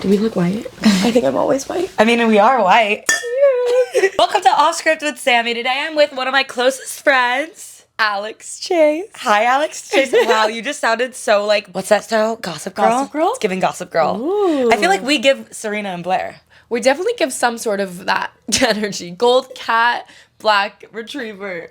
Do we look white? I think I'm always white. I mean, we are white. Welcome to Off Script with Sammy. Today I'm with one of my closest friends, Alex Chase. Hi, Alex Chase. Wow, you just sounded so like, what's that show? Gossip Girl? Gossip Girl? It's giving Gossip Girl. Ooh. I feel like we give Serena and Blair. We definitely give some sort of that energy. Gold cat, black retriever.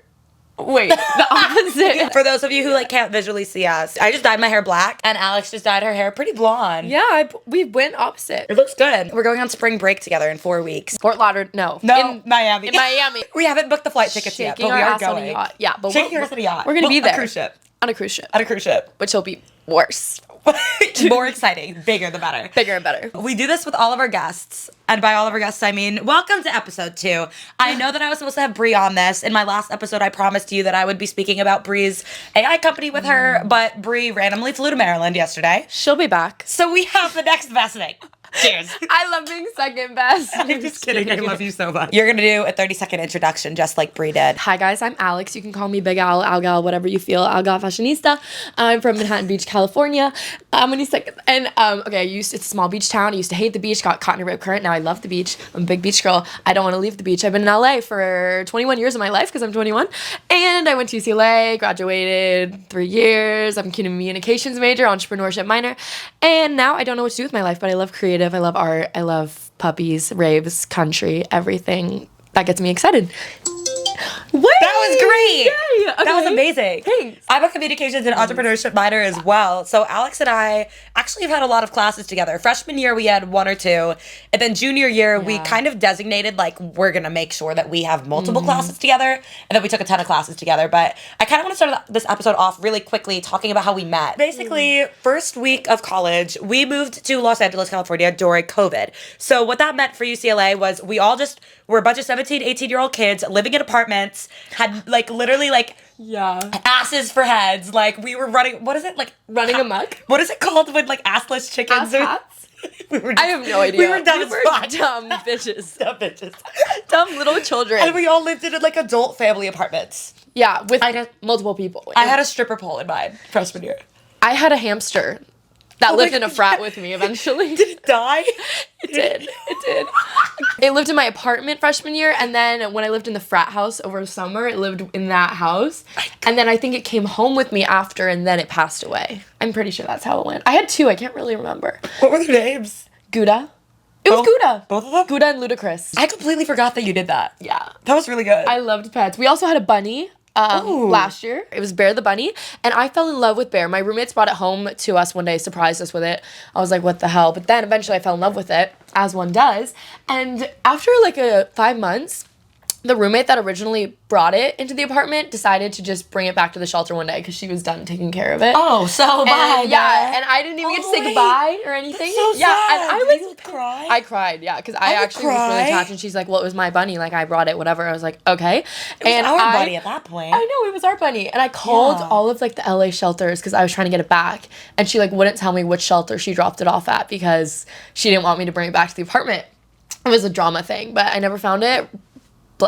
Wait, the opposite. For those of you who like can't visually see us, I just dyed my hair black and Alex just dyed her hair pretty blonde. Yeah, we went opposite. It looks good. We're going on spring break together in 4 weeks. Fort Lauderdale, no. No, Miami. In Miami. We haven't booked the flight tickets yet, but we are going. On a yacht. Yeah, but Shaking our ass on a yacht. We're going to be there. On a cruise ship. On a cruise ship. On a cruise ship. Which will be worse. More exciting. Bigger the better. Bigger and better. We do this with all of our guests. And by all of our guests, I mean, welcome to episode 2. I know that I was supposed to have Bree on this. In my last episode, I promised you that I would be speaking about Bree's AI company with her, but Bree randomly flew to Maryland yesterday. She'll be back. So we have the next best thing. Cheers. I love being second best. I'm just kidding. I love you so much. You're going to do a 30-second introduction just like Bree did. Hi guys, I'm Alex. You can call me Big Al, Al Gal, whatever you feel. Al Gal Fashionista. I'm from Manhattan Beach, California. It's a small beach town. I used to hate the beach, got caught in a rip current. Now I love the beach. I'm a big beach girl. I don't want to leave the beach. I've been in LA for 21 years of my life because I'm 21. And I went to UCLA, graduated 3 years. I'm a communications major, entrepreneurship minor. And now I don't know what to do with my life, but I love creative. I love art. I love puppies, raves, country, everything that gets me excited. That was great. Yay. Okay. That was amazing. Thanks. I'm a communications and entrepreneurship minor as well. So Alex and I actually have had a lot of classes together. Freshman year, we had 1 or 2. And then junior year, we kind of designated, like, we're going to make sure that we have multiple classes together. And then we took a ton of classes together. But I kind of want to start this episode off really quickly talking about how we met. Basically, first week of college, we moved to Los Angeles, California during COVID. So what that meant for UCLA was we all just were a bunch of 17, 18-year-old kids living in apartments, had, like, literally, like, asses for heads. Like, we were running, what is it? Like, running amok? What is it called when, like, assless chickens? Ass-hats? I have no idea. We were dumb dumb bitches. Dumb bitches. Dumb little children. And we all lived in, like, adult family apartments. Yeah, with multiple people. I had a stripper pole in mine freshman year. I had a hamster that lived in a frat with me eventually. Did it die? It did. It lived in my apartment freshman year, and then when I lived in the frat house over summer, it lived in that house. And then I think it came home with me after, and then it passed away. I'm pretty sure that's how it went. I had 2. I can't really remember. What were their names? Gouda. It was Gouda. Both of them? Gouda and Ludacris. I completely forgot that you did that. Yeah. That was really good. I loved pets. We also had a bunny. Last year. It was Bear the bunny, and I fell in love with Bear. My roommates brought it home to us one day, surprised us with it. I was like, what the hell? But then eventually I fell in love with it, as one does. And after like 5 months, the roommate that originally brought it into the apartment decided to just bring it back to the shelter one day because she was done taking care of it. Oh, so bye. Yeah, and I didn't even get to say goodbye or anything. That's so yeah, sad. and Did you cry? I cried, yeah, because I actually was really attached, and she's like, well, it was my bunny, like I brought it, whatever. I was like, okay. It was our bunny at that point. I know, it was our bunny. And I called all of like the LA shelters because I was trying to get it back, and she like wouldn't tell me which shelter she dropped it off at because she didn't want me to bring it back to the apartment. It was a drama thing, but I never found it.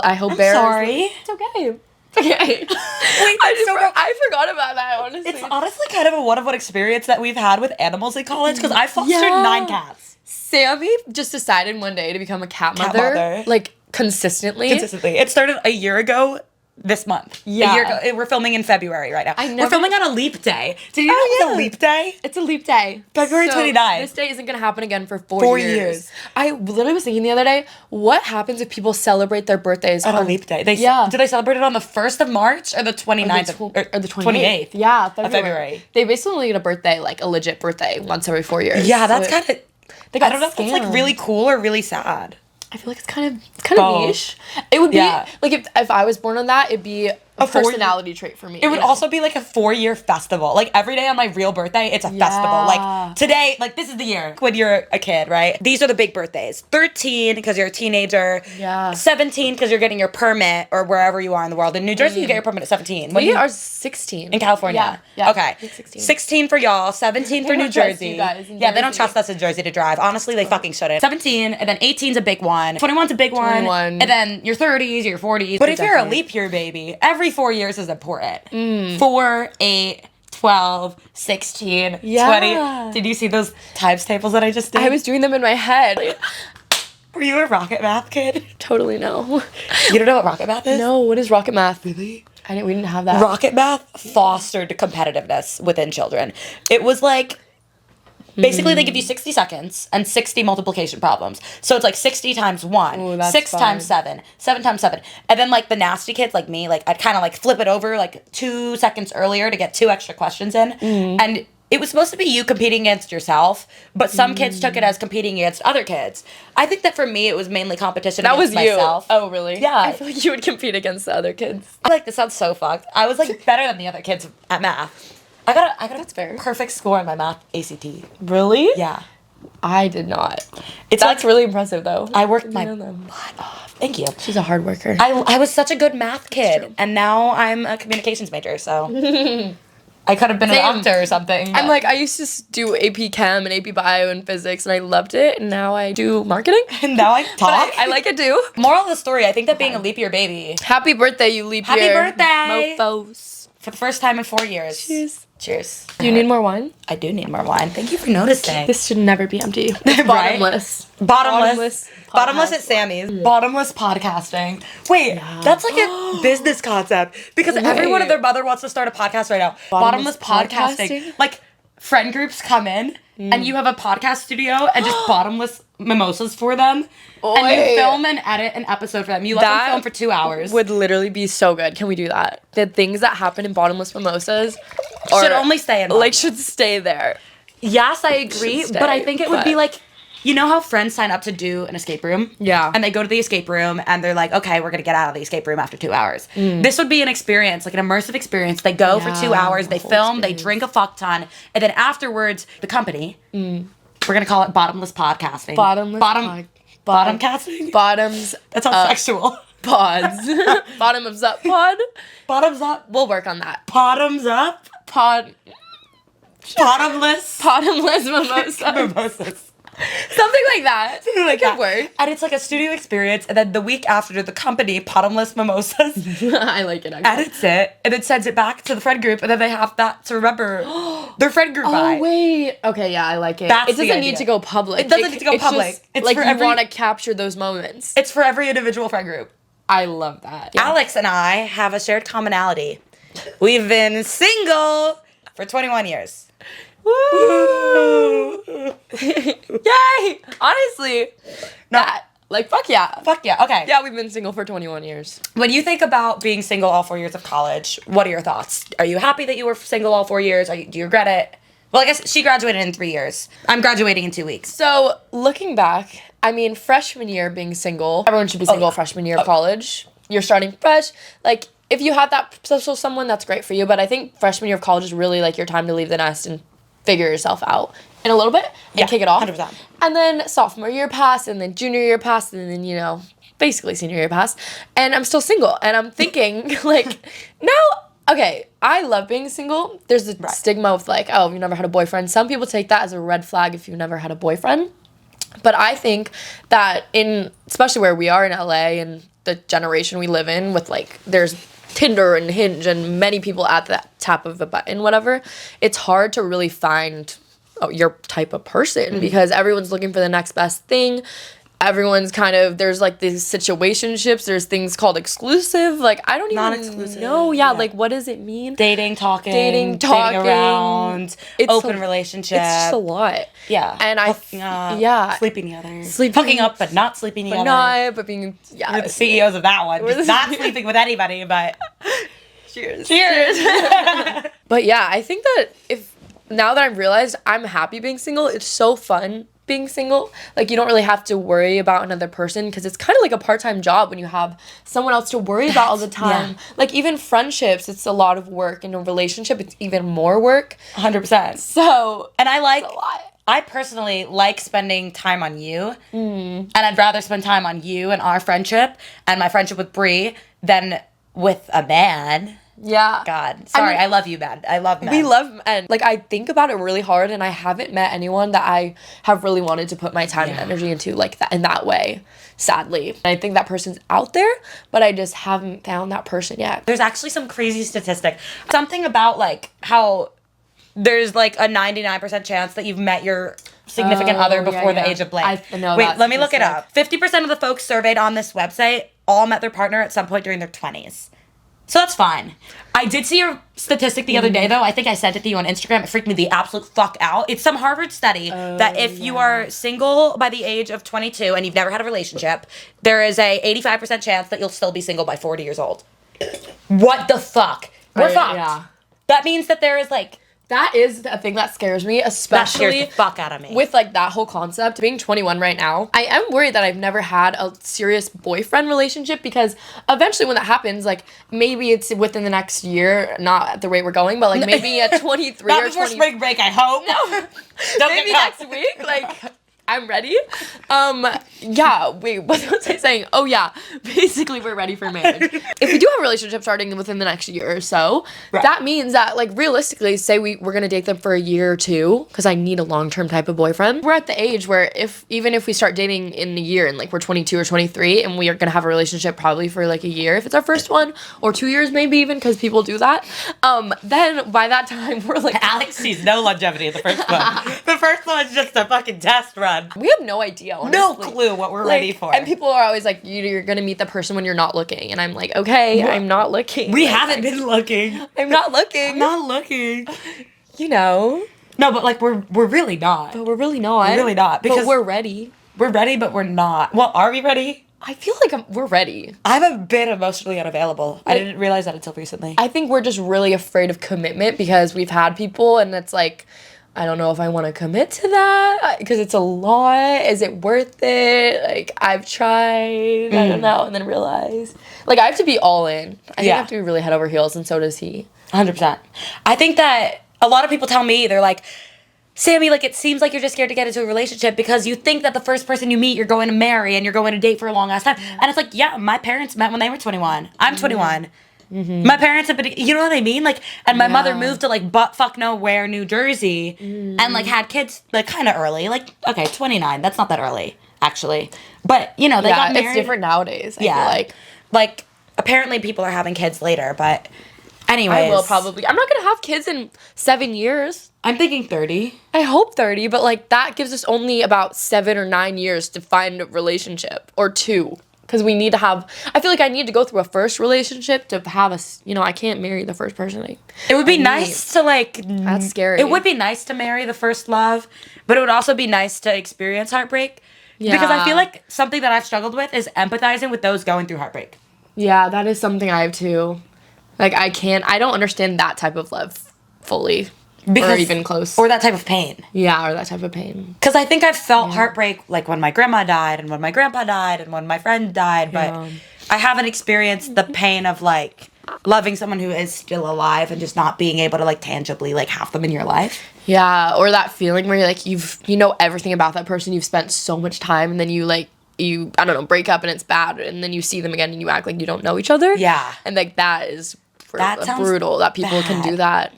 I hope Bear. Sorry. It's okay. Okay. Wait, I forgot about that, honestly. It's honestly kind of a one-of-one experience that we've had with animals in college because I fostered 9 cats. Sammy just decided one day to become a cat mother. Like, consistently. It started a year ago this month. Yeah. A year ago. We're filming in February right now. We're filming on a leap day. Did you know it was a leap day? It's a leap day. February 29th. This day isn't going to happen again for 4 years. I literally was thinking the other day, what happens if people celebrate their birthdays on a leap day? Did they celebrate it on the 1st of March or the 29th? Or the 28th. Yeah, February. They basically only get a birthday, like a legit birthday, once every 4 years. Yeah, that's kind of... I don't know if it's like scammed. really cool or really sad. I feel like it's kind of niche. It would be like if I was born on that, it'd be a personality trait for me. It would also be like a 4-year festival. Like every day on my real birthday, it's a festival. Like today, like this is the year when you're a kid, right? These are the big birthdays. 13 because you're a teenager. Yeah. 17 because you're getting your permit or wherever you are in the world. In New Jersey, you get your permit at 17. We are 16. In California. Yeah. Okay. 16 for y'all, 17 for New Jersey. You guys in yeah, they don't Jersey. trust us in Jersey to drive. Honestly, they fucking shouldn't. 17, and then 18's a big one. 21's a big one. 21. And then your 30s, your 40s. But if you're a leap year baby, every 4 years is important. 4, 8, 12, 16, Yeah. 20. Did you see those times tables that I just did? I was doing them in my head. Were you a rocket math kid? Totally no. You don't know what rocket math is? No, what is rocket math? Really? We didn't have that. Rocket math fostered competitiveness within children. It was like, basically they give you 60 seconds and 60 multiplication problems. So it's like 60 times 1, Ooh, that's 6 fun. times 7, 7 times 7. And then like the nasty kids like me, like I'd kind of like flip it over like 2 seconds earlier to get 2 extra questions in. And it was supposed to be you competing against yourself, but some kids took it as competing against other kids. I think that for me it was mainly competition That against was you. myself. Oh, really? Yeah. I feel like you would compete against the other kids. I like this sounds so fucked. I was like better than the other kids at math. I got That's fair. a perfect score on my math ACT. Really? Yeah. I did not. It's That's like really impressive, though. I worked my know them. butt off. Thank you. She's a hard worker. I was such a good math kid, and now I'm a communications major, so I could have been Same. a doctor or something. I'm like, I used to do AP Chem and AP Bio and Physics, and I loved it, and now I do marketing. and now I talk. But I like it too. Moral of the story, I think that being a leap year baby, Happy birthday, you leap Happy year. birthday. Mofos. for the first time in 4 years. Cheers. Cheers. Do you need more wine? I do need more wine. Thank you for noticing. This should never be empty. It's Right? bottomless. Bottomless. Bottomless podcast. at Sammy's. Bottomless podcasting. Wait, that's like a business concept because everyone and their mother wants to start a podcast right now. Bottomless podcasting. podcasting? Like friend groups come in and you have a podcast studio and just bottomless mimosas for them. And Oi. you film and edit an episode for them. You let them film for 2 hours. Would literally be so good. Can we do that? The things that happen in bottomless mimosas should only stay in like should stay there. Yes, I agree, Should but I stay, think it would be but- like, you know how friends sign up to do an escape room? Yeah. And they go to the escape room and they're like, okay, we're going to get out of the escape room after 2 hours. This would be an experience, like an immersive experience. They go for 2 Yeah, hours, they the whole film, they experience. drink a fuck ton, and then afterwards, the company, we're going to call it bottomless podcasting. Bottom casting? Bottoms. That sounds sexual. Pods. Bottoms up pod. Bottoms up. We'll work on that. Bottoms up. Pod. Bottomless. Bottomless mimosa. Mimosas. Something like that. Like Could that. work. And it's like a studio experience, and then the week after, the company, Bottomless Mimosas, I like it actually. edits it, and then sends it back to the friend group, and then they have that to remember their friend group by. Oh wait. Okay, yeah, I like it. That's It the doesn't idea. need to go public. It doesn't need to go public. Just, It's like for you every- want to capture those moments. It's for every individual friend group. I love that. Yeah. Alex and I have a shared commonality. We've been single for 21 years. Woo! Yay! Honestly, that like fuck yeah. Fuck yeah. Okay. Yeah, we've been single for 21 years. When you think about being single all 4 years of college, what are your thoughts? Are you happy that you were single all 4 years? Do you regret it? Well, I guess she graduated in 3 years. I'm graduating in 2 weeks. So looking back, I mean, freshman year being single, everyone should be single freshman year of college. You're starting fresh. Like, if you have that special someone, that's great for you. But I think freshman year of college is really like your time to leave the nest and figure yourself out in a little bit and kick it off. 100%. And then sophomore year passed, and then junior year passed, and then, you know, basically senior year passed. And I'm still single. And I'm thinking, like, no. Okay, I love being single. There's a stigma of like, oh, you never had a boyfriend. Some people take that as a red flag if you've never had a boyfriend. But I think that especially where we are in LA and the generation we live in with like, there's Tinder and Hinge and many people at the tap of a button, whatever, it's hard to really find your type of person because everyone's looking for the next best thing. Everyone's kind of, there's like these situationships, there's things called exclusive, like I don't even Non-exclusive, know, yeah. like what does it mean? Dating, talking, talking. around, It's open a- relationship. It's just a lot. Yeah. And hooking up, yeah. sleeping together. Sleeping- Hooking up but not sleeping But together. not, but being, yeah. We're the CEOs of that one. We're Just the- not sleeping with anybody, but Cheers. cheers. But yeah, I think that now that I've realized I'm happy being single, it's so fun being single. Like you don't really have to worry about another person because it's kind of like a part-time job when you have someone else to worry about all the time. yeah. Like even friendships, it's a lot of work. In a relationship, it's even more work. 100%. So And I like, it's a lot. I personally like spending time on you. And I'd rather spend time on you and our friendship and my friendship with Bree than with a man. Yeah. God. Sorry, mean- I love you, man. I love men. We love men. Like I think about it really hard, and I haven't met anyone that I have really wanted to put my time and energy into like that in that way. Sadly, I think that person's out there, but I just haven't found that person yet. There's actually some crazy statistic. Something about like how there's like a 99% chance that you've met your significant other before the age of blank. I know. Wait, let me look it up. 50% of the folks surveyed on this website all met their partner at some point during their 20s. So that's fine. I did see a statistic the other day, though. I think I sent it to you on Instagram. It freaked me the absolute fuck out. It's some Harvard study that if you are single by the age of 22 and you've never had a relationship, there is a 85% chance that you'll still be single by 40 years old. What the fuck? We're fucked. Yeah. That means that there is like... That is a thing that scares me, especially that scares the fuck out of me. With like that whole concept. Being 21 right now, I am worried that I've never had a serious boyfriend relationship, because eventually when that happens, like maybe it's within the next year, not at the rate we're going, but like maybe at 23 not or before 20. spring break, I hope. No, maybe next week. Like I'm ready. Yeah, wait, what was I saying? Oh yeah, basically we're ready for marriage. If we do have a relationship starting within the next year or so, that means that like realistically, say we're gonna date them for a year or two, because I need a long-term type of boyfriend. We're at the age where even if we start dating in a year and like we're 22 or 23 and we are gonna have a relationship probably for like a year if it's our first one, or 2 years maybe even, because people do that, then by that time we're like... Alex sees no longevity in the first one. The first one's just a fucking test run. We have no idea, honestly. No clue what we're ready for. And people are always like, you're gonna meet the person when you're not looking. And I'm like, okay, I'm not looking. We haven't been looking. I'm not looking. I'm not looking. You know. No, but like we're really not. But we're really not. We're really not. Because but we're ready. We're ready, but we're not. Well, are we ready? I feel like we're ready. I'm a bit emotionally unavailable. Like, I didn't realize that until recently. I think we're just really afraid of commitment because we've had people and it's like, I don't know if I want to commit to that because it's a lot. Is it worth it? Like, I've tried. I don't know. And then realize. Like, I have to be all in. I think I have to be really head over heels, and so does he. 100%. I think that a lot of people tell me, they're like, Sammy, like, it seems like you're just scared to get into a relationship because you think that the first person you meet, you're going to marry and you're going to date for a long ass time. And it's like, yeah, my parents met when they were 21. I'm 21. Mm-hmm. My parents have been, you know what I mean? Like, and my mother moved to like buttfuck nowhere, New Jersey, and like had kids like kind of early. Like, okay, 29. That's not that early, actually. But you know, they got married. It's different nowadays. I feel like apparently people are having kids later, but anyways, I will probably. I'm not gonna have kids in 7 years. I'm thinking 30. I hope 30, but like that gives us only about 7 or 9 years to find a relationship, or 2. Because we need to have, I feel like I need to go through a first relationship to have I can't marry the first person. It would be nice to like. That's scary. It would be nice to marry the first love, but it would also be nice to experience heartbreak. Yeah. Because I feel like something that I've struggled with is empathizing with those going through heartbreak. Yeah, that is something I have too. Like, I don't understand that type of love fully. Or even close. Or that type of pain. Yeah, or that type of pain. Because I think I've felt heartbreak like when my grandma died and when my grandpa died and when my friend died, but I haven't experienced the pain of like loving someone who is still alive and just not being able to like tangibly like have them in your life. Yeah, or that feeling where you're like you know everything about that person, you've spent so much time, and then you I don't know, break up and it's bad, and then you see them again and you act like you don't know each other. Yeah. And like that is brutal that people can do that.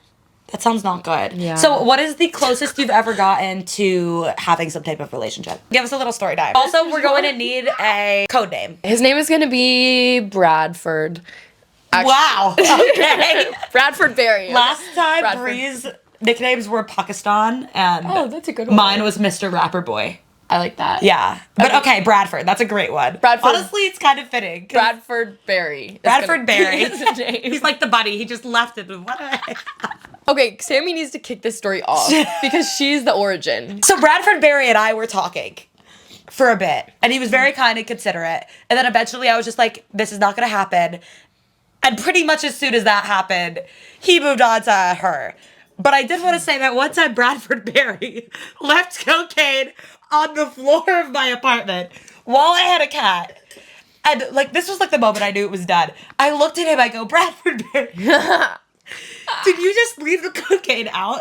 That sounds not good. Yeah. So what is the closest you've ever gotten to having some type of relationship? Give us a little story time. Also, we're going to need a code name. His name is going to be Bradford. Wow. Okay. Bradford Berry. Last time, Bree's nicknames were Pakistan, and that's a good one. Mine was Mr. Rapper Boy. I like that. Yeah. But okay, Bradford. That's a great one. Bradford. Honestly, it's kind of fitting. Bradford Berry. Bradford Berry. He's like the buddy. He just left it. Okay, Sammy needs to kick this story off because she's the origin. So Bradford Berry and I were talking for a bit, and he was very kind and considerate. And then eventually I was just like, this is not going to happen. And pretty much as soon as that happened, he moved on to her. But I did want to say that one time Bradford Berry left cocaine on the floor of my apartment while I had a cat. And like, this was like the moment I knew it was done. I looked at him, I go, Bradford Berry, did you just leave the cocaine out?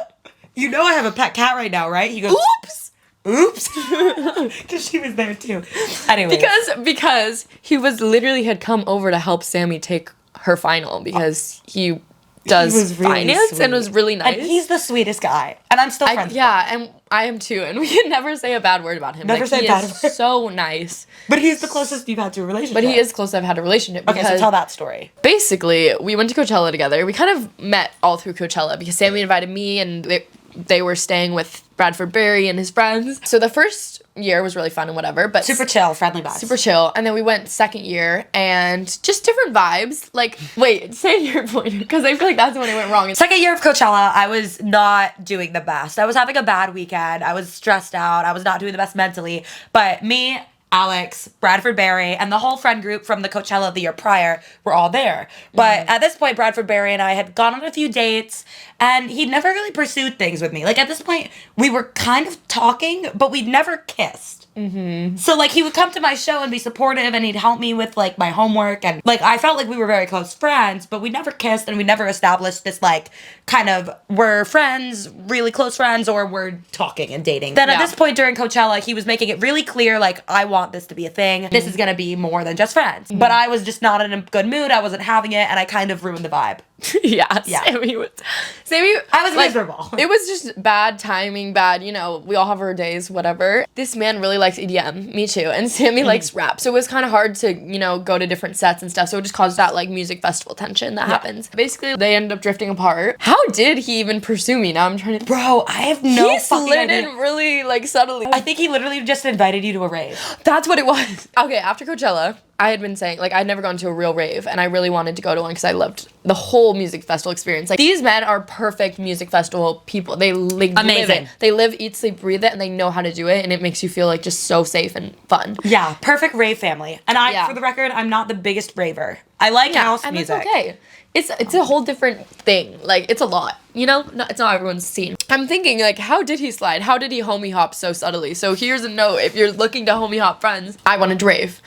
You know I have a pet cat right now, right? He goes, oops. Because she was there too. Anyway. Because he was literally had come over to help Sammy take her final because he does was really finance sweet. and was really nice. And he's the sweetest guy. And I'm still friends with him. Yeah, and I am too. And we can never say a bad word about him. Never say he a bad is word. so nice. But he's the closest you've had to a relationship. But he is close I've had a relationship. Okay, so tell that story. Basically, we went to Coachella together. We kind of met all through Coachella because Sammy invited me and they were staying with Bradford Berry and his friends. So the first year was really fun and whatever, but Super chill, friendly vibes. super chill. And then we went second year and just different vibes. Like, wait, say your point because I feel like that's when it went wrong. Second year of Coachella, I was not doing the best. I was having a bad weekend. I was stressed out. I was not doing the best mentally. But me, Alex, Bradford Berry, and the whole friend group from the Coachella the year prior were all there. But at this point, Bradford Berry and I had gone on a few dates, and he never really pursued things with me. Like, at this point, we were kind of talking, but we'd never kissed. Mm-hmm. So, like, he would come to my show and be supportive, and he'd help me with, like, my homework. And, like, I felt like we were very close friends, but we never kissed, and we never established this, like, kind of, we're friends, really close friends, or we're talking and dating. Then at this point during Coachella, he was making it really clear, like, I want this to be a thing. This is gonna be more than just friends. But I was just not in a good mood. I wasn't having it, and I kind of ruined the vibe. Yeah. Sammy, I was miserable. It was just bad timing, bad, you know, we all have our days, whatever. This man really likes EDM, me too, and Sammy likes rap. So it was kind of hard to, you know, go to different sets and stuff. So it just caused that, like, music festival tension that happens. Basically, they ended up drifting apart. How did he even pursue me? Now I'm trying to... Bro, I have no he fucking slid idea. in really, like, subtly. I think he literally just invited you to a rave. That's what it was. Okay, after Coachella, I had been saying, like, I'd never gone to a real rave, and I really wanted to go to one because I loved the whole music festival experience. Like, these men are perfect music festival people. They like, live it. They live, eat, sleep, breathe it, and they know how to do it, and it makes you feel, like, just so safe and fun. Yeah, perfect rave family. And for the record, I'm not the biggest raver. I like house and music. That's okay. It's a whole different thing. Like, it's a lot, you know? It's not everyone's scene. I'm thinking, like, how did he slide? How did he homie hop so subtly? So here's a note. If you're looking to homie hop friends, I wanted to rave.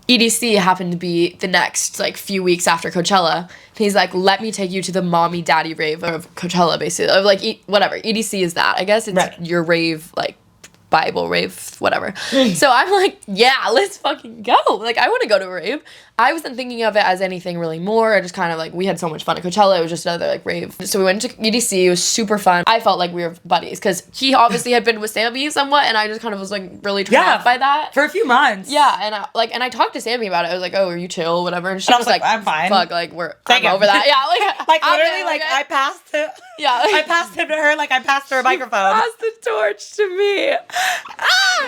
EDC happened to be the next, like, few weeks after Coachella. He's like, let me take you to the mommy daddy rave of Coachella, basically. Of, like, whatever. EDC is that. I guess it's your rave, like, Bible rave, whatever. So I'm like, yeah, let's fucking go. Like, I want to go to a rave. I wasn't thinking of it as anything really more. I just kind of, like, we had so much fun at Coachella. It was just another, like, rave. So we went to EDC. It was super fun. I felt like we were buddies because he obviously had been with Sammy somewhat, and I just kind of was, like, really turned off by that. For a few months. Yeah, and I talked to Sammy about it. I was like, oh, are you chill, whatever. And she I was was like, I'm fine. Fuck, like, I'm over that. Yeah, like literally, like, I passed him. Yeah. I passed him to her like I passed her a microphone. Pass the torch to me.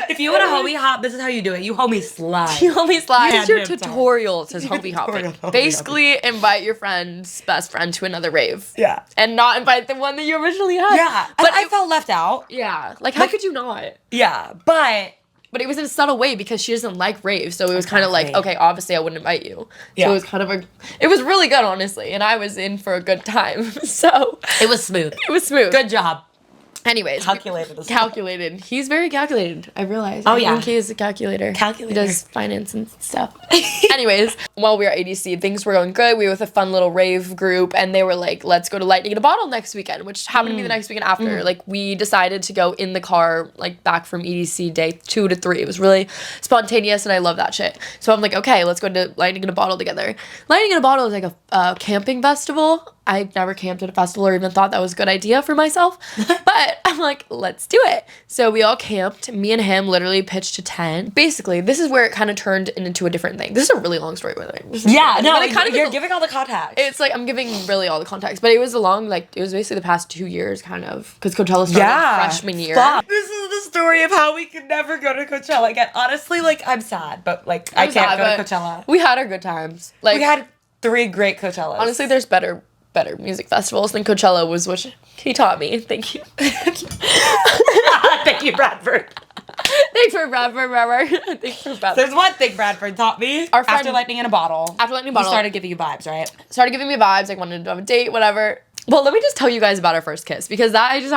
If you want a homie hop, this is how you do it. You homie slide. You homie slide. This is your Hand him tutorial to homie hopping. Basically, invite your friend's best friend to another rave. Yeah. And not invite the one that you originally had. Yeah. But I felt left out. Yeah. Like, how could you not? Yeah. But it was in a subtle way because she doesn't like raves. So it was kind of like, okay, obviously I wouldn't invite you. Yeah. So it was kind of it was really good, honestly. And I was in for a good time. So. It was smooth. It was smooth. Good job. Anyways. Calculated. He's very calculated, I realized. Oh, yeah. I think he is a calculator. He does finance and stuff. Anyways, while we were at ADC, things were going good. We were with a fun little rave group, and they were like, let's go to Lightning in a Bottle next weekend, which happened to be the next weekend after. Like, we decided to go in the car, like, back from EDC day 2 to 3. It was really spontaneous, and I love that shit. So I'm like, okay, let's go to Lightning in a Bottle together. Lightning in a Bottle is like a camping festival. I've never camped at a festival or even thought that was a good idea for myself. But I'm like, let's do it. So we all camped. Me and him literally pitched a tent. Basically, this is where it kind of turned into a different thing. This is a really long story, by the way. You're giving all the context. It's like, I'm giving really all the context. But it was it was basically the past 2 years, kind of. Because Coachella started freshman year. Fuck. This is the story of how we could never go to Coachella again. Honestly, like, I'm sad, but, like, I can't go to Coachella. We had our good times. Like, we had 3 great Coachellas. Honestly, there's better music festivals than Coachella was, which he taught me. Thank you. Thank you, Bradford. Thanks for Bradford. Thanks for Bradford. There's one thing Bradford taught me. After Lightning in a Bottle. He started giving you vibes, right? Started giving me vibes. Like, wanted to have a date, whatever. Well, let me just tell you guys about our first kiss, because that I don't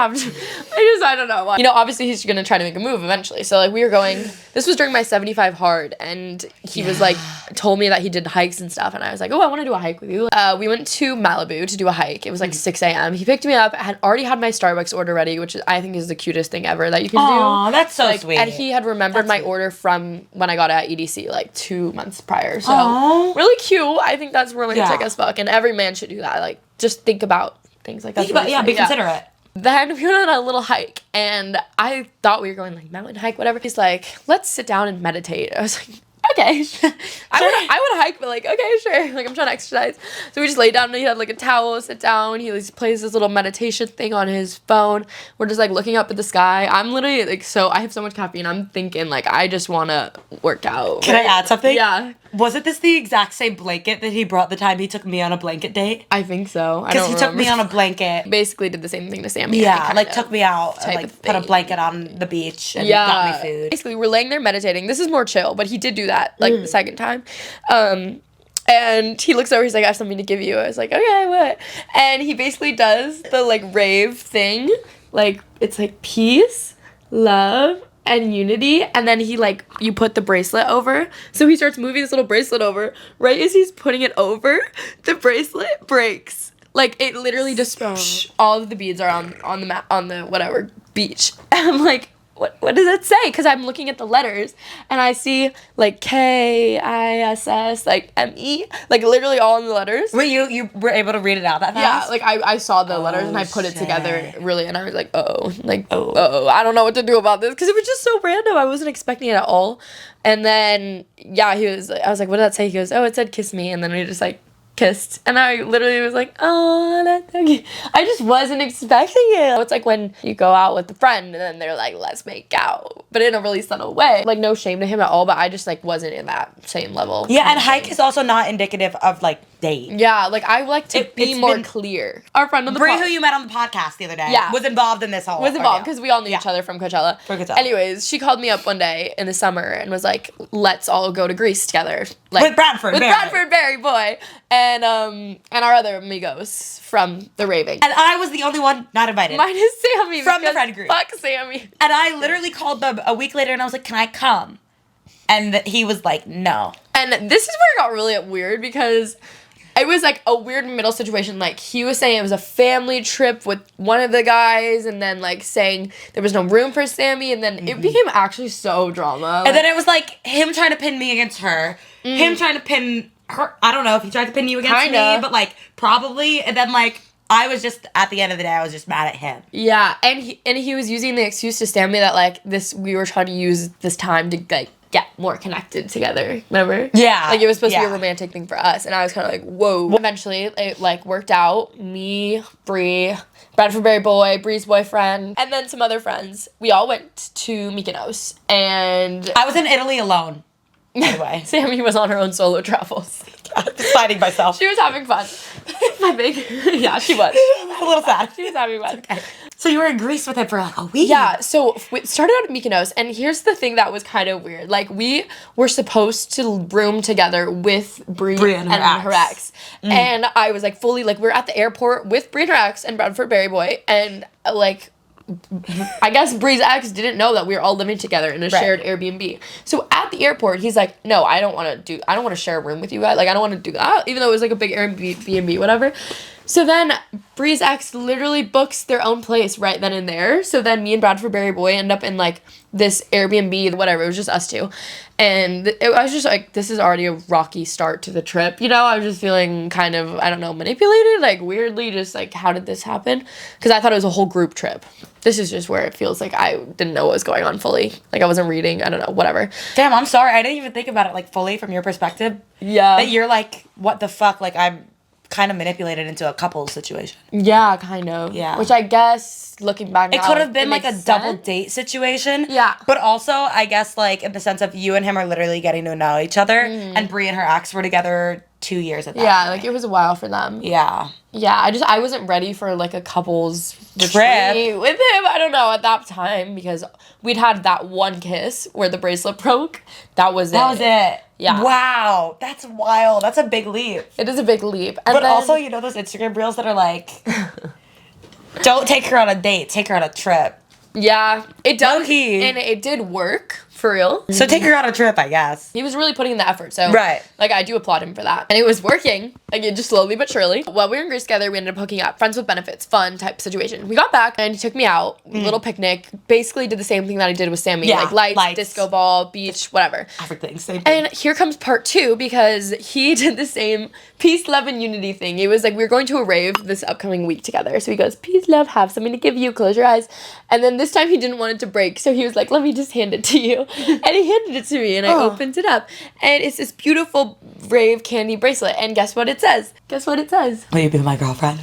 know why. You know, obviously he's gonna try to make a move eventually. So, like, we were going, This was during my 75 hard, and he was like, told me that he did hikes and stuff, and I was like, oh, I want to do a hike with you. We went to Malibu to do a hike. It was like 6 a.m. He picked me up. I had already had my Starbucks order ready, which I think is the cutest thing ever that you can do. Oh, that's so sweet. And he had remembered my order from when I got it at EDC like 2 months prior. So really cute. I think that's romantic as fuck, and every man should do that. Like, just think about things like that. Be considerate. Then we went on a little hike, and I thought we were going like mountain hike, whatever. He's like, let's sit down and meditate. I was like, okay. I would hike, but like, okay, sure. Like, I'm trying to exercise. So we just lay down, and he had like a towel, sit down. He plays this little meditation thing on his phone. We're just like looking up at the sky. I'm literally like, I have so much caffeine. I'm thinking like, I just want to work out. Can I add something? Yeah. Wasn't this the exact same blanket that he brought the time he took me on a blanket date? I think so. Because he took me on a blanket. Basically did the same thing to Sammy. Yeah, like took me out and like put a blanket on the beach and got me food. Basically, we're laying there meditating. This is more chill, but he did do that like the second time. And he looks over, he's like, I have something to give you. I was like, okay, what? And he basically does the like rave thing. Like, it's like peace, love, and unity, and then he like, you put the bracelet over, so he starts moving this little bracelet over. Right as he's putting it over, the bracelet breaks. Like, it literally just all of the beads are on the on the whatever beach. And I'm like, what does it say? Because I'm looking at the letters, and I see like KISS, like ME, like literally all in the letters. Wait, you were able to read it out that fast? Yeah, like I saw the letters and I put it together really, and I was like, I don't know what to do about this, because it was just so random. I wasn't expecting it at all. And then I was like, what did that say? He goes, oh, it said kiss me, and then we just like kissed, and I literally was like, oh, that's so cute. I just wasn't expecting it. It's like when you go out with a friend and then they're like, let's make out, but in a really subtle way. Like, no shame to him at all, but I just like wasn't in that same level. Yeah, and hike is also not indicative of like date. Yeah, like I like to be more clear. Our friend on the Bree, who you met on the podcast the other day, was involved in this whole. Was involved because we all knew each other from Coachella. Anyways, she called me up one day in the summer and was like, let's all go to Greece together. Like, with Bradford Barry boy. And our other amigos from the raving. And I was the only one not invited. Mine is Sammy. From the friend group. Fuck Sammy. And I literally called them a week later and I was like, can I come? And he was like, no. And this is where it got really weird, because it was like a weird middle situation. Like, he was saying it was a family trip with one of the guys, and then like saying there was no room for Sammy, and then it became actually so drama. And then it was like him trying to pin me against her, him trying to pin her. I don't know if he tried to pin you against me, but like probably. And then like I was just, at the end of the day, I was just mad at him. Yeah, and he was using the excuse to Sammy that like we were trying to use this time to like get more connected together, remember? Yeah. Like, it was supposed to be a romantic thing for us, and I was kind of like, whoa. Eventually, it, like, worked out. Me, Bree, Bradford Berry boy, Bree's boyfriend, and then some other friends. We all went to Mykonos, and I was in Italy alone, by the way. Sammy was on her own solo travels. Just finding myself. She was having fun. I think. Yeah, she was. A little sad. She was having fun. Okay. So you were in Greece with him for like a week? Yeah, so we started out at Mykonos, and here's the thing that was kind of weird. Like, we were supposed to room together with Bree and her ex. And I was like fully, like, we were at the airport with Bree and her ex and Bradford Berry boy, and like, I guess Bree's ex didn't know that we were all living together in a shared Airbnb. So at the airport, he's like, no, I don't want to share a room with you guys. Like, I don't want to do that, even though it was like a big Airbnb, whatever. So then Bree's ex literally books their own place right then and there. So then me and Bradford Berry boy end up in like this Airbnb, whatever. It was just us two. And I was just like, this is already a rocky start to the trip. You know, I was just feeling kind of, I don't know, manipulated, like weirdly, just like, how did this happen? Because I thought it was a whole group trip. This is just where it feels like I didn't know what was going on fully. Like, I wasn't reading, I don't know, whatever. Damn, I'm sorry. I didn't even think about it like fully from your perspective. Yeah. That you're like, what the fuck? Like, I'm kind of manipulated into a couple situation. Yeah, kind of. Yeah. Which I guess, looking back now, it could have been like a double date situation. Yeah. But also, I guess, like, in the sense of you and him are literally getting to know each other, and Bree and her ex were together 2 years at that point. like, it was a while for them. Yeah. Yeah, I wasn't ready for, like, a couple's trip with him. I don't know, at that time, because we'd had that one kiss where the bracelet broke. That was it. Yeah. Wow. That's wild. That's a big leap. It is a big leap. And but then, also, you know those Instagram reels that are like, don't take her on a date, take her on a trip. Yeah, it does. Low-key. And it did work For real. So take her on a trip, I guess. He was really putting in the effort. So, right. Like, I do applaud him for that. And it was working. Again, just slowly but surely. While we were in Greece together, we ended up hooking up. Friends with benefits. Fun type situation. We got back, and he took me out. Little picnic. Basically did the same thing that I did with Sammy. Yeah, like, lights, disco ball, beach, whatever. Everything. Same thing. And here comes part 2, because he did the same peace, love, and unity thing. It was like, we were going to a rave this upcoming week together. So he goes, peace, love, have something to give you. Close your eyes. And then this time he didn't want it to break. So he was like, let me just hand it to you. And he handed it to me, and I opened it up, and it's this beautiful rave candy bracelet. And guess what it says? Will you be my girlfriend?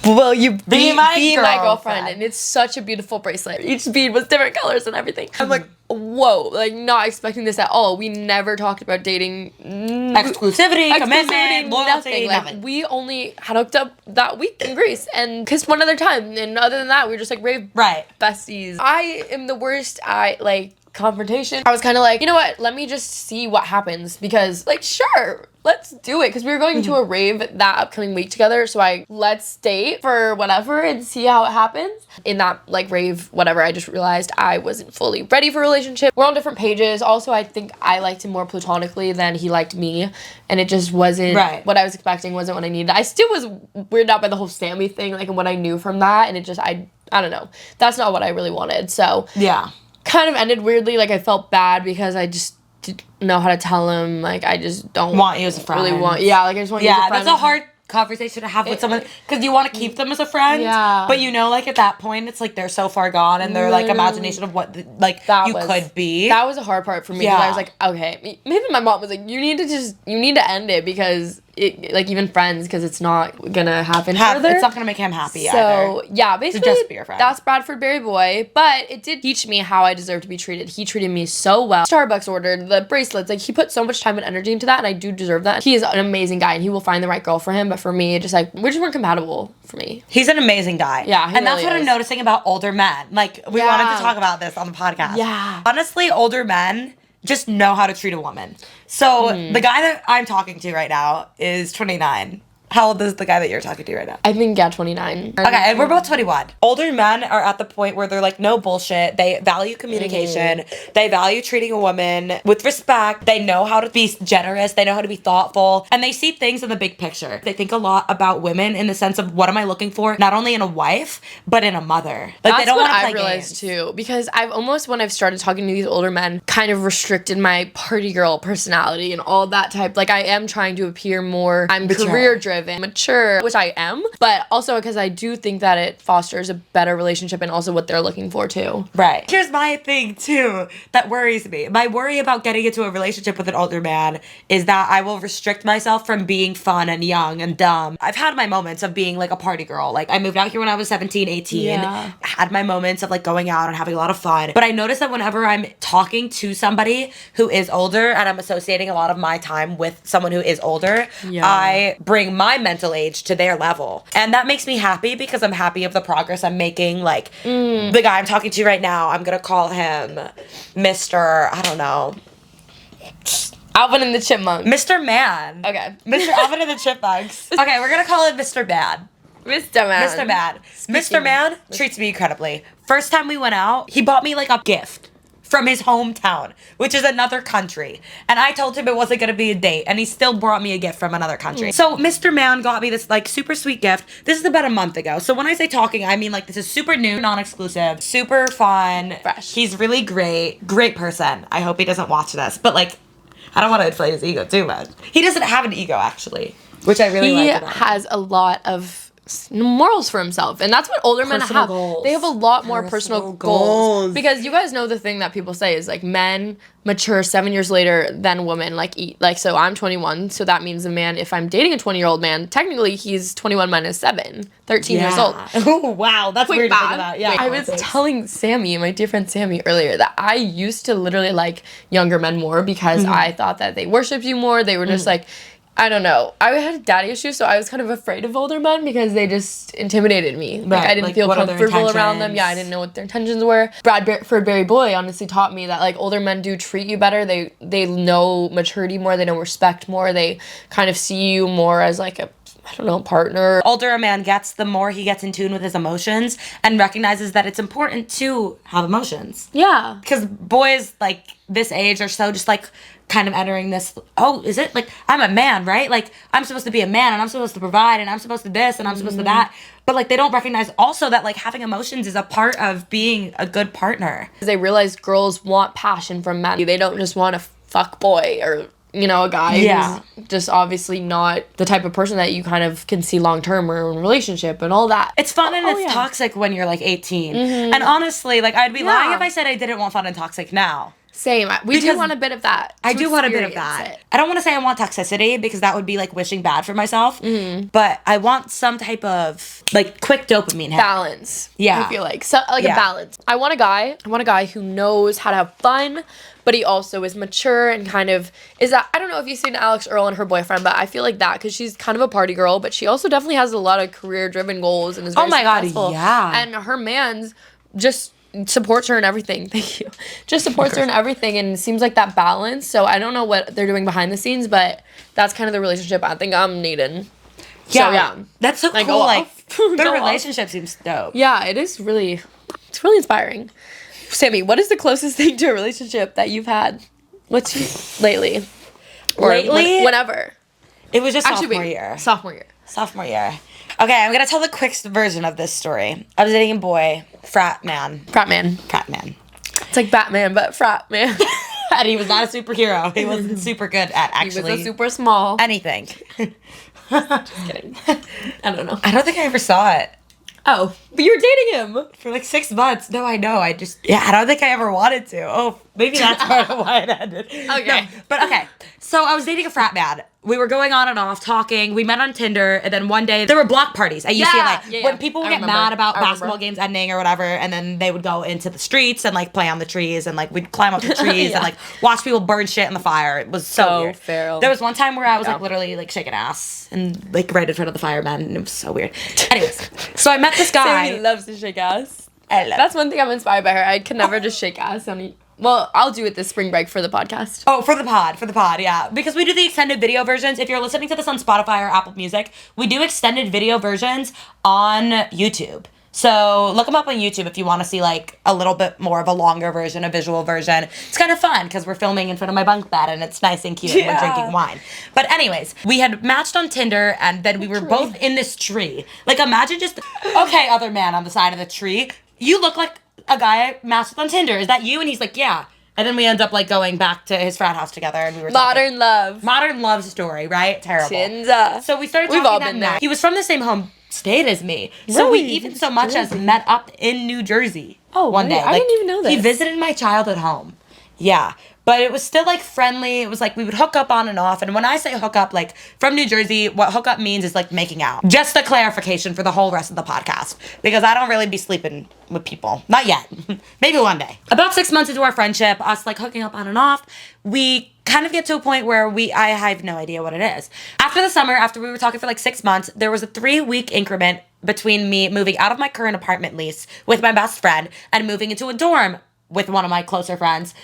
Will you be my girlfriend? girlfriend? And it's such a beautiful bracelet. Each bead was different colors and everything. I'm like, whoa, like, not expecting this at all. We never talked about dating. Exclusivity, commitment, loyalty, Like, nothing. we only had hooked up that week in Greece and kissed one other time. And other than that, we were just like rave besties. I am the worst at, like, confrontation. I was kind of like, you know what, let me just see what happens, because, like, sure, let's do it, because we were going to a rave that upcoming week together. So let's date for whatever and see how it happens. In that, like, rave whatever, I just realized I wasn't fully ready for a relationship. We're on different pages. Also, I think I liked him more platonically than he liked me, and it just wasn't what I was expecting, wasn't what I needed. I still was weirded out by the whole Sammy thing, like, and what I knew from that, and it just, I don't know, that's not what I really wanted. So yeah, kind of ended weirdly. Like, I felt bad because I just didn't know how to tell him, like, I just don't want you as a friend. Really want, I just want you as a friend. Yeah, that's a hard conversation to have with someone, because you want to keep them as a friend, but you know, like, at that point, it's like they're so far gone, and their like imagination of what could be. That was a hard part for me, because I was like, okay, maybe my mom was like, you need to end it, because it, like, even friends, because it's not gonna happen further. It's not gonna make him happy either. So yeah, basically, just be your friend. That's Bradford Berry Boy, but it did teach me how I deserve to be treated. He treated me so well. Starbucks ordered the bracelets. Like, he put so much time and energy into that, and I do deserve that. He is an amazing guy, and he will find the right girl for him. But for me, just like, we just weren't compatible for me. He's an amazing guy. Yeah, and that's what I'm noticing about older men. Like, we wanted to talk about this on the podcast. Yeah. Honestly, older men just know how to treat a woman. So the guy that I'm talking to right now is 29. How old is the guy that you're talking to right now? I think, 29. Okay, and we're both 21. Older men are at the point where they're like, no bullshit. They value communication. They value treating a woman with respect. They know how to be generous. They know how to be thoughtful. And they see things in the big picture. They think a lot about women in the sense of, what am I looking for? Not only in a wife, but in a mother. Like, that's they don't what want to I've play realized games. too. Because I've almost, when I've started talking to these older men, kind of restricted my party girl personality and all that type. Like, I am trying to appear more, I'm career driven, mature, which I am, but also because I do think that it fosters a better relationship and also what they're looking for too. Right. Here's my thing too that worries me. My worry about getting into a relationship with an older man is that I will restrict myself from being fun and young and dumb. I've had my moments of being like a party girl. Like, I moved out here when I was 17, 18. Yeah. Had my moments of like going out and having a lot of fun. But I notice that whenever I'm talking to somebody who is older and I'm associating a lot of my time with someone who is older, I bring my mental age to their level. And that makes me happy, because I'm happy of the progress I'm making. Like, the guy I'm talking to right now, I'm gonna call him Mr. I don't know. Alvin and the Chipmunks. Mr. Man. Okay. Mr. Alvin and the Chipmunks. Okay, we're gonna call him Mr. Man. Mr. Man. Mr. Man. Mr. Man treats me incredibly. First time we went out, he bought me like a gift from his hometown, which is another country. And I told him it wasn't gonna be a date, and he still brought me a gift from another country. So Mr. Man got me this like super sweet gift. This is about a month ago. So when I say talking, I mean like this is super new, non-exclusive, super fun. Fresh. He's really great person. I hope he doesn't watch this, but like, I don't want to inflate his ego too much. He doesn't have an ego, actually, which I really like about him. He has a lot of morals for himself, and that's what older men have. Goals. They have a lot more personal goals, because you guys know the thing that people say is like, men mature 7 years later than women. Like, so I'm 21, so that means a man, if I'm dating a 20-year-old man, technically he's 21 minus 7, 13 years old. Oh wow, that's weird to think about. Yeah, I was telling Sammy, my dear friend Sammy, earlier that I used to literally like younger men more, because I thought that they worshipped you more. They were just like, I don't know. I had daddy issues, so I was kind of afraid of older men, because they just intimidated me. Like, I didn't feel comfortable around them. Yeah, I didn't know what their intentions were. Bradford Berry Boy honestly taught me that, like, older men do treat you better. They know maturity more. They know respect more. They kind of see you more as, like, I don't know, partner. Older a man gets, the more he gets in tune with his emotions and recognizes that it's important to have emotions. Yeah. Because boys, like, this age are so just, like, kind of entering this, oh, is it? Like, I'm a man, right? Like, I'm supposed to be a man, and I'm supposed to provide, and I'm supposed to this, and I'm supposed to that. But, like, they don't recognize also that, like, having emotions is a part of being a good partner. They realize girls want passion from men. They don't just want a fuck boy or, you know, a guy who's just obviously not the type of person that you kind of can see long term or in a relationship and all that. It's fun and it's toxic when you're, like, 18. And honestly, like, I'd be lying if I said I didn't want fun and toxic now. Same. We do want a bit of that. I do want a bit of that. I don't want to say I want toxicity because that would be like wishing bad for myself. But I want some type of like quick dopamine hit. Balance. Yeah. I feel like a balance. I want a guy who knows how to have fun, but he also is mature and kind of is that. I don't know if you've seen Alex Earl and her boyfriend, but I feel like that because she's kind of a party girl, but she also definitely has a lot of career driven goals and is very successful. Yeah. And her man's just supports her in everything. Thank you. Just supports her in everything and seems like that balance. So I don't know what they're doing behind the scenes, but that's kind of the relationship I think I'm needing. Yeah. So, yeah. That's so cool. Like their relationship seems dope. Yeah, it's really inspiring. Sammy, what is the closest thing to a relationship that you've had? Lately? Or whenever. It was just sophomore year. Sophomore year. Okay, I'm gonna tell the quick version of this story. I was dating a boy, frat man. It's like Batman, but frat man. And he was not a superhero. He wasn't super good at actually. He was a super small. Anything. Just kidding. I don't know. I don't think I ever saw it. Oh, but you were dating him. For like 6 months. No, I know. I don't think I ever wanted to. Oh, maybe that's part of why it ended. Okay. No, but okay. So I was dating a frat man. We were going on and off talking. We met on Tinder. And then one day there were block parties at UCLA. Yeah. When people would get mad about basketball games ending or whatever. And then they would go into the streets and like play on the trees. And like we'd climb up the trees and like watch people burn shit in the fire. It was so weird. Feral. There was one time where I was like literally like shaking ass. And like right in front of the firemen. And it was so weird. Anyways. So I met this guy. Sammy loves to shake ass. That's one thing I'm inspired by her. I could never just shake ass on. Well, I'll do it this spring break for the podcast. Oh, for the pod, yeah. Because we do the extended video versions. If you're listening to this on Spotify or Apple Music, we do extended video versions on YouTube. So look them up on YouTube if you want to see like a little bit more of a longer version, a visual version. It's kind of fun because we're filming in front of my bunk bed and it's nice and cute and we're drinking wine. But anyways, we had matched on Tinder and then we were both in this tree. Like imagine just, okay, other man on the side of the tree. You look like a guy I matched with on Tinder. Is that you? And he's like, yeah. And then we end up like going back to his frat house together and we were Modern love story, right? Terrible. Tinder. So we started talking We've all that been night. there. He was from the same home state as me. So we even so much as met up in New Jersey one day. I didn't even know this. He visited my childhood home. Yeah. But it was still like friendly. It was like we would hook up on and off. And when I say hook up, like from New Jersey, what hook up means is like making out. Just a clarification for the whole rest of the podcast. Because I don't really be sleeping with people. Not yet. Maybe one day. About 6 months into our friendship, us like hooking up on and off, we kind of get to a point where I have no idea what it is. After the summer, after we were talking for like 6 months, there was a 3-week increment between me moving out of my current apartment lease with my best friend and moving into a dorm with one of my closer friends.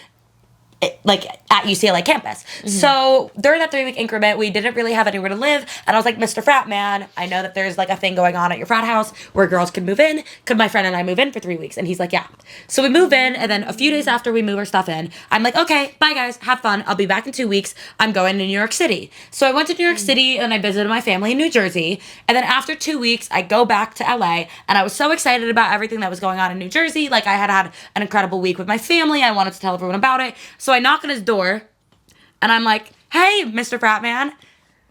Like at UCLA campus. Mm-hmm. So during that 3-week increment, we didn't really have anywhere to live. And I was like, Mr. Frat Man, I know that there's like a thing going on at your frat house where girls can move in. Could my friend and I move in for 3 weeks? And he's like, yeah. So we move in. And then a few days after we move our stuff in, I'm like, okay, bye guys, have fun. I'll be back in 2 weeks. I'm going to New York City. So I went to New York City and I visited my family in New Jersey. And then after 2 weeks, I go back to LA. And I was so excited about everything that was going on in New Jersey. Like I had an incredible week with my family. I wanted to tell everyone about it. So I knock on his door. And I'm like, hey, Mr. Frat Man,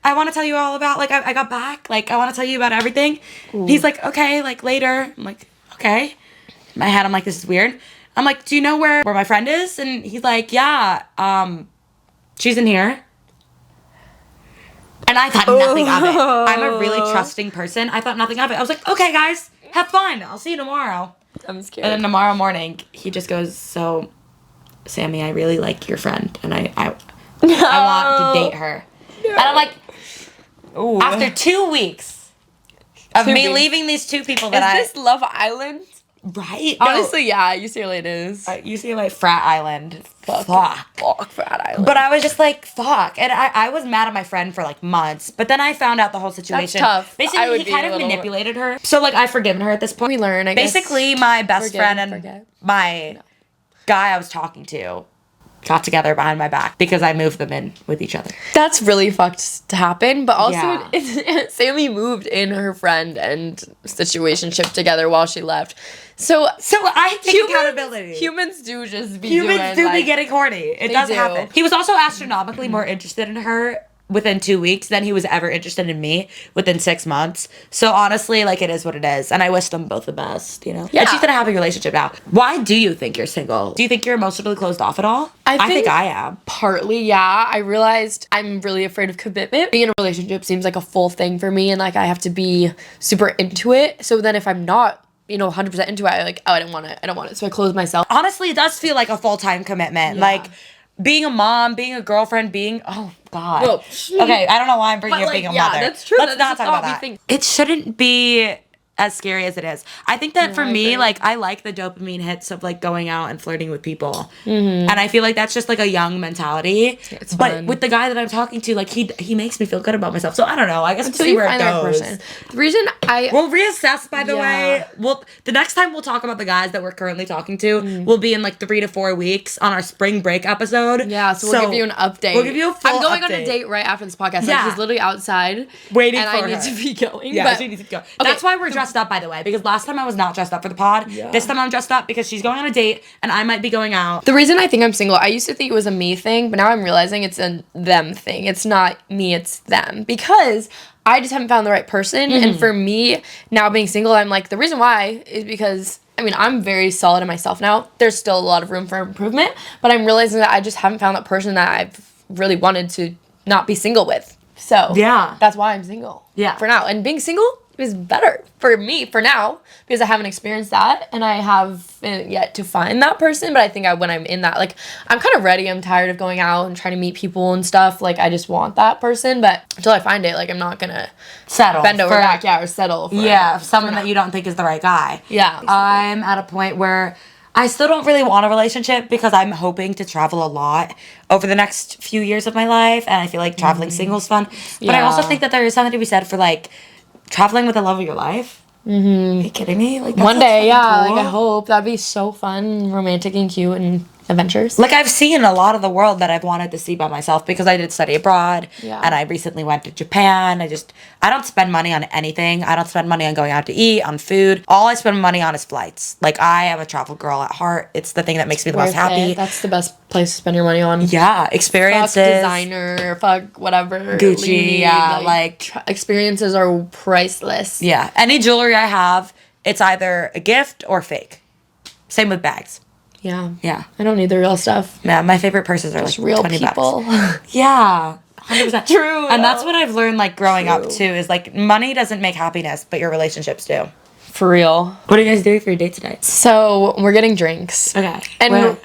I want to tell you all about, like, I got back. Like, I want to tell you about everything. He's like, okay, like, later. I'm like, okay. In my head, I'm like, this is weird. I'm like, do you know where my friend is? And he's like, yeah, she's in here. And I thought nothing of it. I'm a really trusting person. I thought nothing of it. I was like, okay, guys, have fun. I'll see you tomorrow. I'm scared. And then tomorrow morning, he just goes, so, Sammy, I really like your friend, and I want to date her. No. And I'm like, ooh. After 2 weeks of me leaving these two people that Is this Love Island? Right? No. Honestly, yeah, UCLA it is. UCLA frat island. Fuck. Frat Island. But I was just like, fuck. And I was mad at my friend for like months. But then I found out the whole situation. That's tough. Basically, he kind of manipulated her. So like, I've forgiven her at this point. We learn, I guess. Basically, my best friend and my guy I was talking to got together behind my back because I moved them in with each other. That's really fucked to happen, but also Sammy moved in her friend and situationship together while she left. So I take accountability. Humans do just be be getting horny. It does happen. He was also astronomically more interested in her within 2 weeks than he was ever interested in me within 6 months. So honestly, like, it is what it is. And I wish them both the best, you know? Yeah. And she's in a happy relationship now. Why do you think you're single? Do you think you're emotionally closed off at all? I think I am. Partly, yeah. I realized I'm really afraid of commitment. Being in a relationship seems like a full thing for me, and like I have to be super into it. So then if I'm not, 100% into it, I don't want it. So I close myself. Honestly, it does feel like a full-time commitment. Yeah. Like, being a mom, being a girlfriend, oh God. Well, okay, I don't know why I'm bringing up being a mother. That's true. Let's not talk about that. It shouldn't be as scary as it is. I think that for me, like, I like the dopamine hits of like going out and flirting with people. And I feel like that's just like a young mentality. It's fun. But with the guy that I'm talking to, like, he makes me feel good about myself. So I don't know. I guess we'll see where it goes. The reason we'll reassess, by the way. The next time we'll talk about the guys that we're currently talking to will be in like 3 to 4 weeks on our spring break episode. Yeah, so we'll give you an update. We'll give you a full I'm going update. on a date right after this podcast. Like, he's literally outside waiting and for I need to be going. Yeah, she needs to go. Okay. That's why we're dressed up, by the way, because last time I was not dressed up for the pod. Yeah. This time I'm dressed up because she's going on a date and I might be going out. The reason I think I'm single, I used to think it was a me thing, but now I'm realizing it's a them thing. It's not me, it's them. Because I just haven't found the right person. And for me, now being single, I'm like, the reason why is because, I'm very solid in myself now. There's still a lot of room for improvement, but I'm realizing that I just haven't found that person that I've really wanted to not be single with. So that's why I'm single. Yeah. For now. And being single is better for me for now because I haven't experienced that and I haven't yet to find that person. But I think when I'm in that, like, I'm kind of ready. I'm tired of going out and trying to meet people and stuff. Like, I just want that person. But until I find it, like, I'm not gonna bend over back, or settle for someone that you don't think is the right guy. Yeah. Basically. I'm at a point where I still don't really want a relationship because I'm hoping to travel a lot over the next few years of my life. And I feel like traveling single is fun. But I also think that there is something to be said for, like, traveling with the love of your life. Are you kidding me? Like, one day, cool. Like, I hope that'd be so fun, romantic and cute and adventures. Like, I've seen a lot of the world that I've wanted to see by myself because I did study abroad and I recently went to Japan. I don't spend money on anything. I don't spend money on going out to eat, on food. All I spend money on is flights. Like, I am a travel girl at heart. It's the thing that makes me the most happy. That's the best place to spend your money on. Yeah, experiences. Fuck designer, fuck whatever. Gucci, experiences are priceless. Yeah, any jewelry I have, it's either a gift or fake. Same with bags. Yeah. Yeah. I don't need the real stuff. Yeah, my favorite purses are just like real $20. people. Yeah. 100%. True. And that's what I've learned, like, growing up, too, is, like, money doesn't make happiness, but your relationships do. For real. What are you guys doing for your date tonight? So, we're getting drinks. Okay. And where?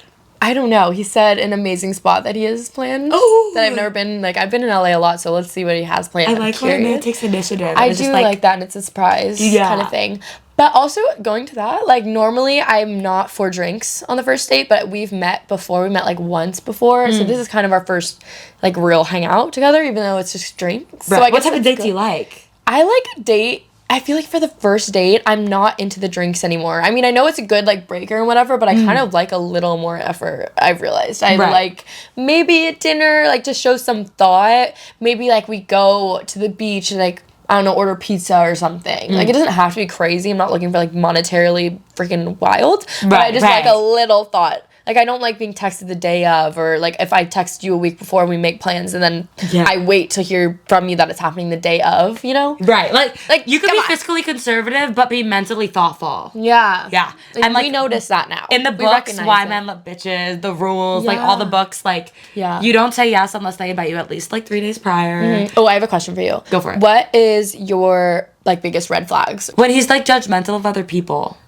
I don't know. He said an amazing spot that he has planned. Oh. That I've never been. Like, I've been in LA a lot, so let's see what he has planned. I like when a man takes initiative. I do like that, and it's a surprise kind of thing. But also, going to that, like, normally I'm not for drinks on the first date, but we've met before. We met, like, once before. So this is kind of our first, like, real hangout together, even though it's just drinks. Right. So I what type of date do you like? I like a date. I feel like for the first date, I'm not into the drinks anymore. I mean, I know it's a good, like, breaker and whatever, but I kind of like a little more effort, I've realized. I like maybe at dinner, like, to show some thought. Maybe, like, we go to the beach and, like, I don't know, order pizza or something. Like, it doesn't have to be crazy. I'm not looking for, like, monetarily freaking wild. But I just like a little thought. Like, I don't like being texted the day of, or, like, if I text you a week before and we make plans and then I wait to hear from you that it's happening the day of, you know? Right. Like you could be fiscally conservative, but be mentally thoughtful. Yeah. Yeah. And, like, we notice that now. In the books, Why Men Love Bitches, the rules, like, all the books, like, you don't say yes unless they invite you at least, like, 3 days prior. Oh, I have a question for you. Go for it. What is your, like, biggest red flags? When he's, like, judgmental of other people.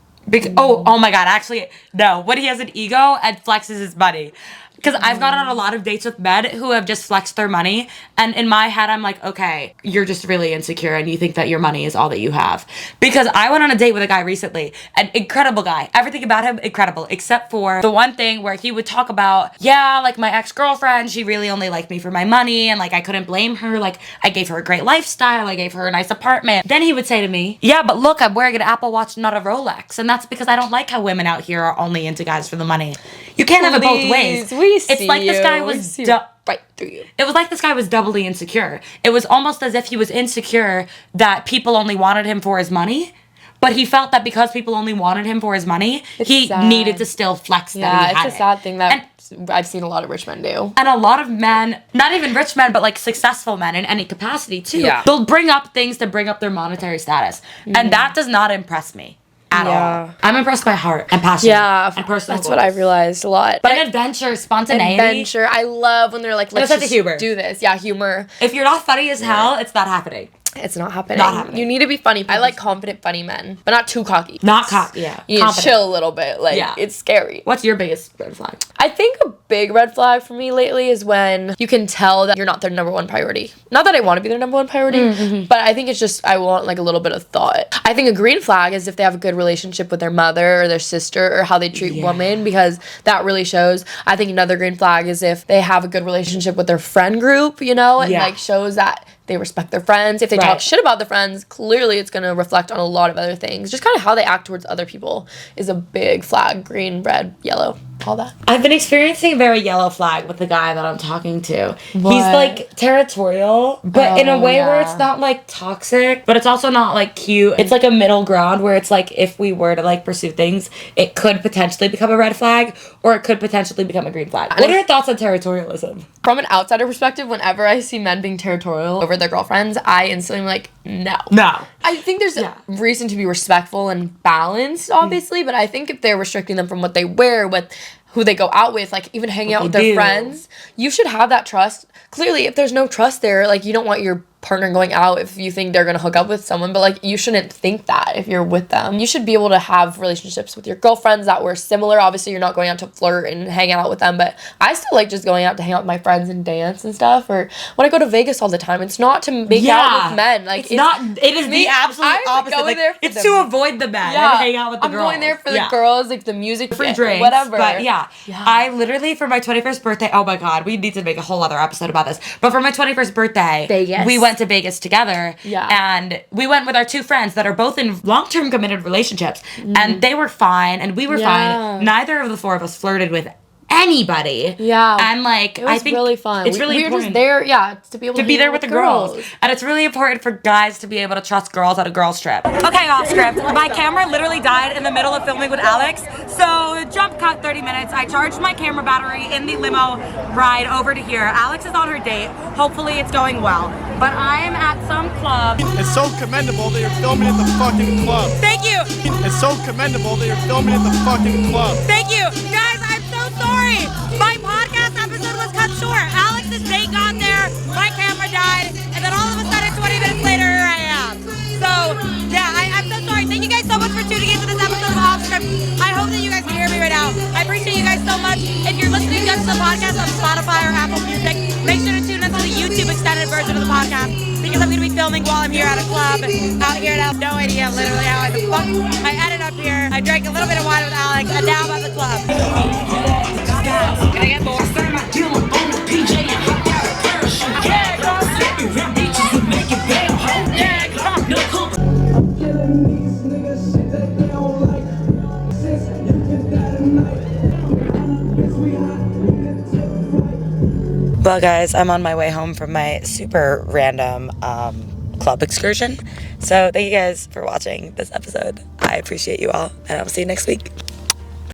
Oh my God, actually, no. When he has an ego and flexes his money. Because I've gone on a lot of dates with men who have just flexed their money. And in my head, I'm like, okay, you're just really insecure and you think that your money is all that you have. Because I went on a date with a guy recently, an incredible guy. Everything about him, incredible. Except for the one thing where he would talk about, yeah, like my ex-girlfriend, she really only liked me for my money. And like, I couldn't blame her. Like, I gave her a great lifestyle. I gave her a nice apartment. Then he would say to me, yeah, but look, I'm wearing an Apple Watch, not a Rolex. And that's because I don't like how women out here are only into guys for the money. You can't have it both ways. It's like this guy was right through you. It was like this guy was doubly insecure. It was almost as if he was insecure that people only wanted him for his money. But he felt that because people only wanted him for his money, he needed to still flex that he had. It's a sad thing that I've seen a lot of rich men do. And a lot of men, not even rich men, but like successful men in any capacity too, they'll bring up things to bring up their monetary status. And that does not impress me. At all. I'm impressed by heart and passion. Yeah, and personal that's what I realized a lot. But adventure, spontaneity. I love when they're like, let's just humor. do this. Yeah, humor. If you're not funny as hell, it's not happening. It's not happening. You need to be funny. I like confident, funny men, but not too cocky. Not cocky, yeah. You need to chill a little bit. Like, it's scary. What's your biggest red flag? I think a big red flag for me lately is when you can tell that you're not their number one priority. Not that I want to be their number one priority, but I think it's just I want like a little bit of thought. I think a green flag is if they have a good relationship with their mother or their sister or how they treat women, because that really shows. I think another green flag is if they have a good relationship with their friend group, you know, and like shows that they respect their friends. If they talk shit about their friends, clearly it's going to reflect on a lot of other things. Just kind of how they act towards other people is a big flag. Green, red, yellow, all that. I've been experiencing a very yellow flag with the guy that I'm talking to. What? He's like territorial, but in a way where it's not like toxic, but it's also not like cute. It's like a middle ground where it's like if we were to like pursue things, it could potentially become a red flag or it could potentially become a green flag. What are your thoughts on territorialism? From an outsider perspective, whenever I see men being territorial over their girlfriends, I instantly am like, no. I think there's a reason to be respectful and balanced, obviously, but I think if they're restricting them from what they wear, with who they go out with, like even hanging out with their friends, you should have that trust. Clearly, if there's no trust there, like you don't want your partner going out if you think they're going to hook up with someone, but like you shouldn't think that if you're with them. You should be able to have relationships with your girlfriends that were similar. Obviously, you're not going out to flirt and hang out with them, but I still like just going out to hang out with my friends and dance and stuff. Or when I go to Vegas all the time, it's not to make out with men. Like it's not. It is the absolute opposite. Like, it's to avoid the men and hang out with the girls. I'm going there for the girls, like the music, free drinks, whatever. But I literally for my 21st birthday. Oh my god, we need to make a whole other episode about this. But for my 21st birthday, Vegas. We went to Vegas together. And we went with our two friends that are both in long-term committed relationships. And they were fine and we were fine. Neither of the four of us flirted with anybody. And like, I think really fun. It's really important. Just there, to be able to be there with the girls. And it's really important for guys to be able to trust girls at a girls trip. Okay, off script. My camera literally died in the middle of filming with Alex. So jump cut 30 minutes. I charged my camera battery in the limo ride over to here. Alex is on her date. Hopefully it's going well. But I am at some club. It's so commendable that you're filming at the fucking club. Thank you. It's so commendable that you're filming at the fucking club. Thank you. Guys, I'm so sorry. My podcast episode was cut short. Alex's date got there, my camera died, and then all of a sudden 20 minutes later, here I am. So, I'm so sorry. Thank you guys so much for tuning into this episode of Off Script. I hope that you guys can hear me right now. I appreciate you guys so much. If you're listening just to the podcast on Spotify or Apple Music, make sure to tune into the YouTube extended version of the podcast because I'm going to be filming while I'm here at a club out here and I have no idea literally how the fuck I ended up here. I drank a little bit of wine with Alex and now I'm at the club. Can I get more? Well, guys, I'm on my way home from my super random club excursion. So thank you guys for watching this episode. I appreciate you all, and I'll see you next week.